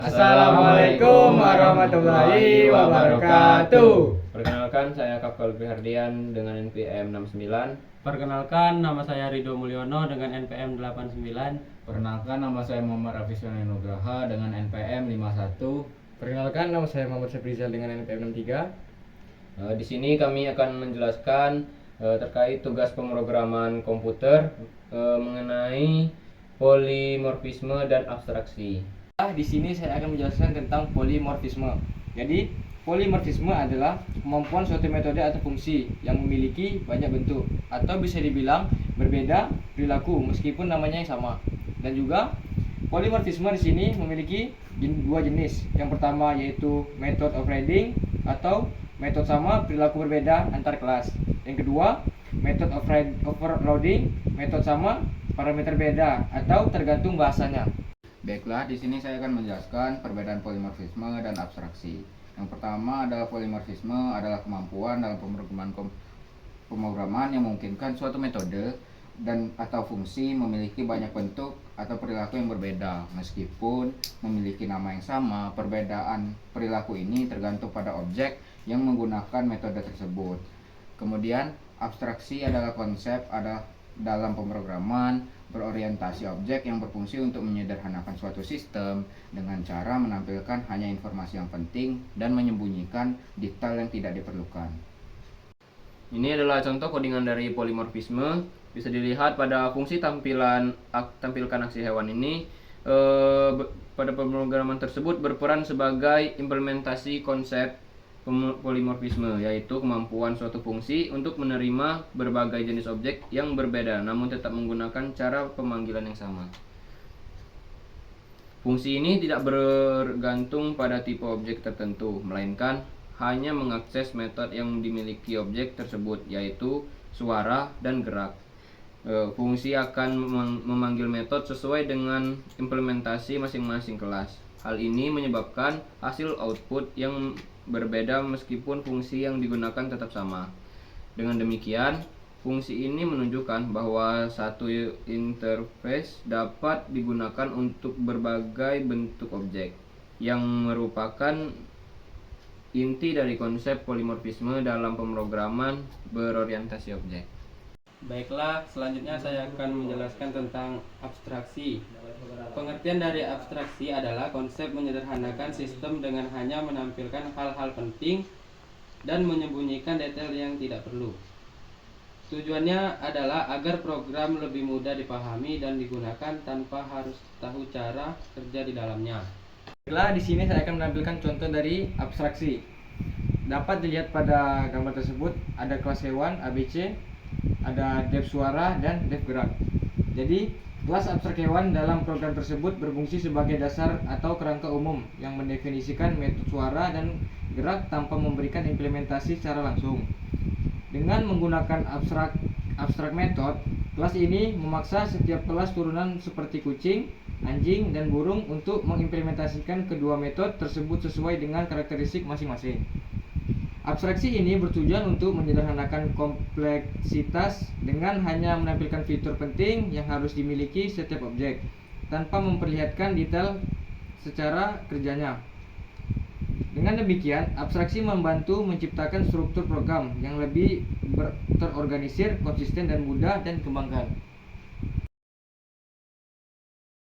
Assalamualaikum warahmatullahi wabarakatuh. Perkenalkan, saya Kapal Hardian dengan NPM 69. Perkenalkan, nama saya Rido Mulyono dengan NPM 89. Perkenalkan, nama saya Muhammad Rafiswan Nugraha dengan NPM 51. Perkenalkan, nama saya Muhammad Syafrizal dengan NPM 63. Di sini kami akan menjelaskan terkait tugas pemrograman komputer mengenai polimorfisme dan abstraksi. Di sini saya akan menjelaskan tentang polimorfisme. Jadi, polimorfisme adalah kemampuan suatu metode atau fungsi yang memiliki banyak bentuk atau bisa dibilang berbeda perilaku meskipun namanya yang sama. Dan juga polimorfisme di sini memiliki dua jenis. Yang pertama yaitu method overriding atau metode sama perilaku berbeda antar kelas. Yang kedua, method overloading, metode sama parameter beda atau tergantung bahasanya. Baiklah, di sini saya akan menjelaskan perbedaan polimorfisme dan abstraksi. Yang pertama adalah polimorfisme adalah kemampuan dalam pemrograman yang memungkinkan suatu metode dan atau fungsi memiliki banyak bentuk atau perilaku yang berbeda meskipun memiliki nama yang sama. Perbedaan perilaku ini tergantung pada objek yang menggunakan metode tersebut. Kemudian abstraksi adalah konsep dalam pemrograman berorientasi objek yang berfungsi untuk menyederhanakan suatu sistem dengan cara menampilkan hanya informasi yang penting dan menyembunyikan detail yang tidak diperlukan. Ini adalah contoh codingan dari polimorfisme. Bisa dilihat pada fungsi tampilkan aksi hewan ini. Pada pemrograman tersebut berperan sebagai implementasi konsep polimorfisme, yaitu kemampuan suatu fungsi untuk menerima berbagai jenis objek yang berbeda namun tetap menggunakan cara pemanggilan yang sama. Fungsi ini tidak bergantung pada tipe objek tertentu, melainkan hanya mengakses metode yang dimiliki objek tersebut, yaitu suara dan gerak. Fungsi akan memanggil metode sesuai dengan implementasi masing-masing kelas. Hal ini menyebabkan hasil output yang berbeda meskipun fungsi yang digunakan tetap sama. Dengan demikian, fungsi ini menunjukkan bahwa satu interface dapat digunakan untuk berbagai bentuk objek, yang merupakan inti dari konsep polimorfisme dalam pemrograman berorientasi objek. Baiklah, selanjutnya saya akan menjelaskan tentang abstraksi. Pengertian dari abstraksi adalah konsep menyederhanakan sistem dengan hanya menampilkan hal-hal penting dan menyembunyikan detail yang tidak perlu. Tujuannya adalah agar program lebih mudah dipahami dan digunakan tanpa harus tahu cara kerja di dalamnya. Baiklah, di sini saya akan menampilkan contoh dari abstraksi. Dapat dilihat pada gambar tersebut ada kelas hewan ABC, ada depth suara dan depth gerak. Jadi, kelas abstrak hewan dalam program tersebut berfungsi sebagai dasar atau kerangka umum yang mendefinisikan metode suara dan gerak tanpa memberikan implementasi secara langsung. Dengan menggunakan abstrak method, kelas ini memaksa setiap kelas turunan seperti kucing, anjing, dan burung untuk mengimplementasikan kedua metode tersebut sesuai dengan karakteristik masing-masing. Abstraksi ini bertujuan untuk menyederhanakan kompleksitas dengan hanya menampilkan fitur penting yang harus dimiliki setiap objek, tanpa memperlihatkan detail secara kerjanya. Dengan demikian, abstraksi membantu menciptakan struktur program yang lebih terorganisir, konsisten, dan mudah dan dikembangkan.